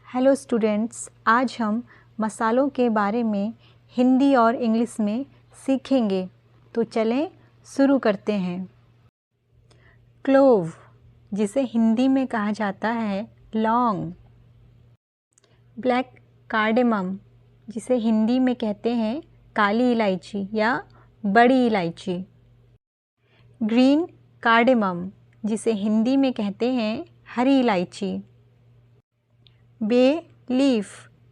Hello students, आज हम मसालों के बारे में हिंदी और इंग्लिश में सीखेंगे। तो चलें शुरू करते हैं। क्लोव, जिसे हिंदी में कहा जाता है लौंग। ब्लैक कार्डेमम, जिसे हिंदी में कहते हैं काली इलायची या बड़ी इलायची। ग्रीन कार्डेमम, जिसे हिंदी में कहते हैं हरी इलायची। बे लीफ,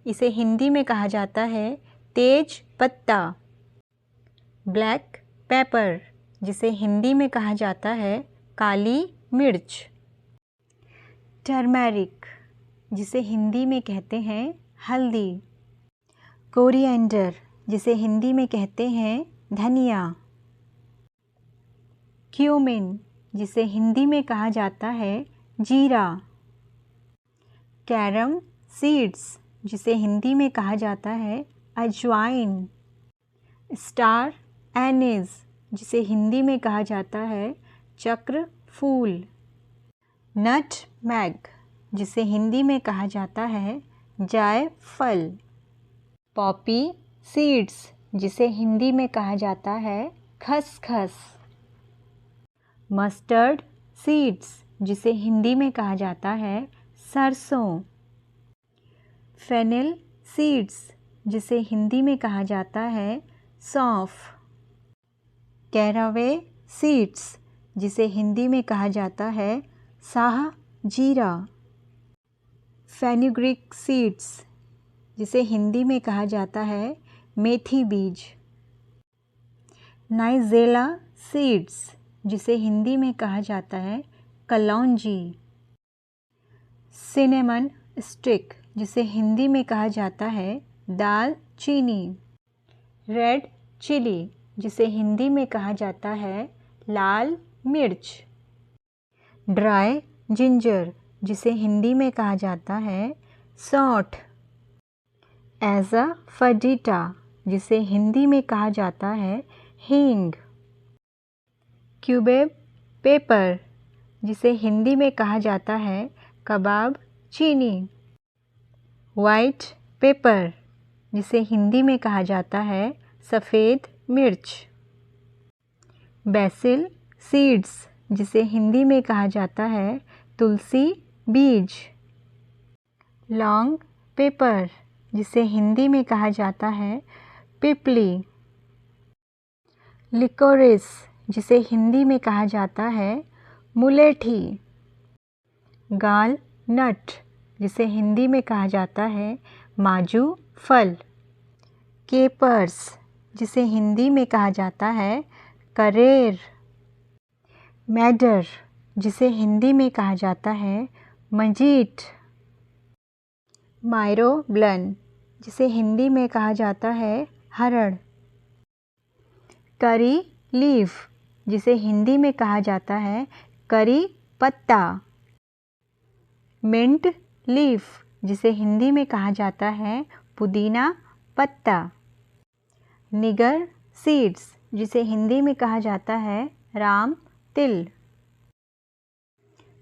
इसे हिंदी में कहा जाता है तेज पत्ता। ब्लैक पेपर, जिसे हिंदी में कहा जाता है काली मिर्च। टर्मेरिक, जिसे हिंदी में कहते हैं हल्दी। कोरिएंडर, जिसे हिंदी में कहते हैं धनिया। क्यूमिन, जिसे हिंदी में कहा जाता है जीरा। कैरम सीड्स, जिसे हिंदी में कहा जाता है अजवाइन। स्टार एनीज, जिसे हिंदी में कहा जाता है चक्र फूल। नटमेग, जिसे हिंदी में कहा जाता है जायफल। पॉपी सीड्स, जिसे हिंदी में कहा जाता है खसखस। मस्टर्ड सीड्स, जिसे हिंदी में कहा जाता है सरसों। फेनिल सीड्स, जिसे हिंदी में कहा जाता है सौंफ। कैरावे सीड्स, जिसे हिंदी में कहा जाता है साह जीरा। फेनुग्रीक सीड्स, जिसे हिंदी में कहा जाता है मेथी बीज। नाइजेला सीड्स, जिसे हिंदी में कहा जाता है कलौंजी। सिनेमन स्टिक, जिसे हिंदी में कहा जाता है दाल चीनी। रेड चिली, जिसे हिंदी में कहा जाता है लाल मिर्च। ड्राई जिंजर, जिसे हिंदी में कहा जाता है सौंठ। एज़ाफडिटा, जिसे हिंदी में कहा जाता है हींग। क्यूबेब पेपर, जिसे हिंदी में कहा जाता है कबाब चीनी। वाइट पेपर, जिसे हिंदी में कहा जाता है सफ़ेद मिर्च। बेसिल सीड्स, जिसे हिंदी में कहा जाता है तुलसी बीज। लॉन्ग पेपर, जिसे हिंदी में कहा जाता है पिपली। लिकोरिस, जिसे हिंदी में कहा जाता है मुलेठी। गाल नट, जिसे हिंदी में कहा जाता है माजू फल। केपर्स, जिसे हिंदी में कहा जाता है करेर। मैडर, जिसे हिंदी में कहा जाता है मंजीठ। मायरोब्लन, जिसे हिंदी में कहा जाता है हरड़। करी लीफ, जिसे हिंदी में कहा जाता है करी पत्ता। मिंट लीफ, जिसे हिंदी में कहा जाता है पुदीना पत्ता। निगर सीड्स, जिसे हिंदी में कहा जाता है राम तिल।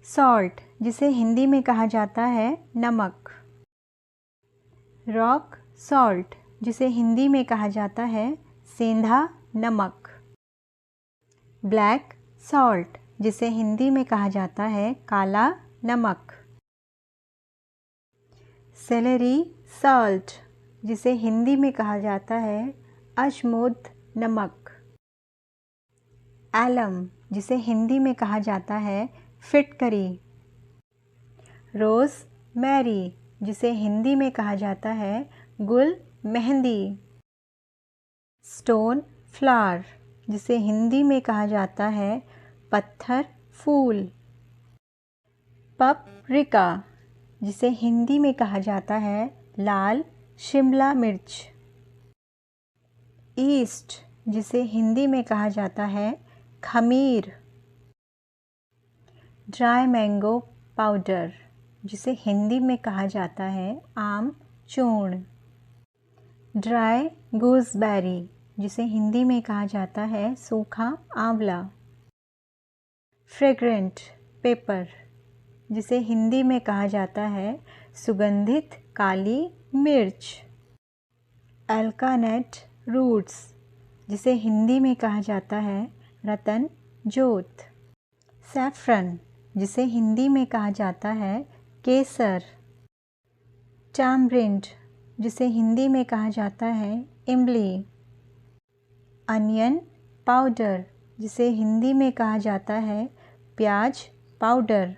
सॉल्ट, जिसे हिंदी में कहा जाता है नमक। रॉक सॉल्ट, जिसे हिंदी में कहा जाता है सेंधा नमक। ब्लैक सॉल्ट, जिसे हिंदी में कहा जाता है काला नमक। सेलेरी सॉल्ट, जिसे हिंदी में कहा जाता है अजमोद नमक। एलम, जिसे हिंदी में कहा जाता है फिटकरी। रोज़ मैरी, जिसे हिंदी में कहा जाता है गुल मेहंदी। स्टोन फ्लावर, जिसे हिंदी में कहा जाता है पत्थर फूल। पपरिका, जिसे हिंदी में कहा जाता है लाल शिमला मिर्च। ईस्ट, जिसे हिंदी में कहा जाता है खमीर। ड्राई मैंगो पाउडर, जिसे हिंदी में कहा जाता है आम चूर्ण। ड्राई गूसबेरी, जिसे हिंदी में कहा जाता है सूखा आंवला। फ्रेग्रेंट पेपर, जिसे हिंदी में कहा जाता है सुगंधित काली मिर्च। एल्कानेट रूट्स, जिसे हिंदी में कहा जाता है रतन जोत। सैफरन, जिसे हिंदी में कहा जाता है केसर। टैमरिंड, जिसे हिंदी में कहा जाता है इमली। अनियन पाउडर, जिसे हिंदी में कहा जाता है प्याज पाउडर।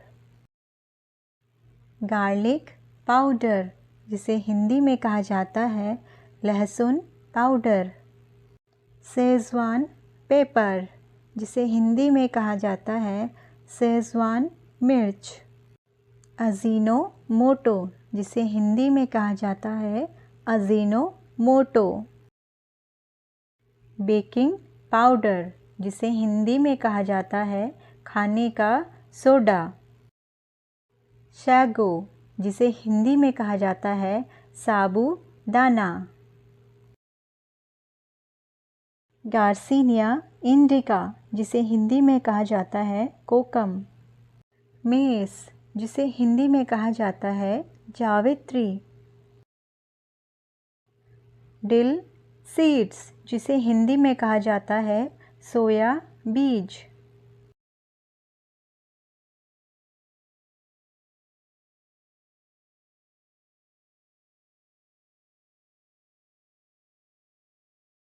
गार्लिक पाउडर, जिसे हिंदी में कहा जाता है लहसुन पाउडर। शेज़वान पेपर, जिसे हिंदी में कहा जाता है शेज़वान मिर्च। अजीनोमोटो, जिसे हिंदी में कहा जाता है अजीनोमोटो। बेकिंग पाउडर, जिसे हिंदी में कहा जाता है खाने का सोडा। शैगो, जिसे हिंदी में कहा जाता है साबूदाना। गार्सिनिया इंडिका, जिसे हिंदी में कहा जाता है कोकम। मेस, जिसे हिंदी में कहा जाता है जावित्री। डिल सीड्स, जिसे हिंदी में कहा जाता है सोया बीज।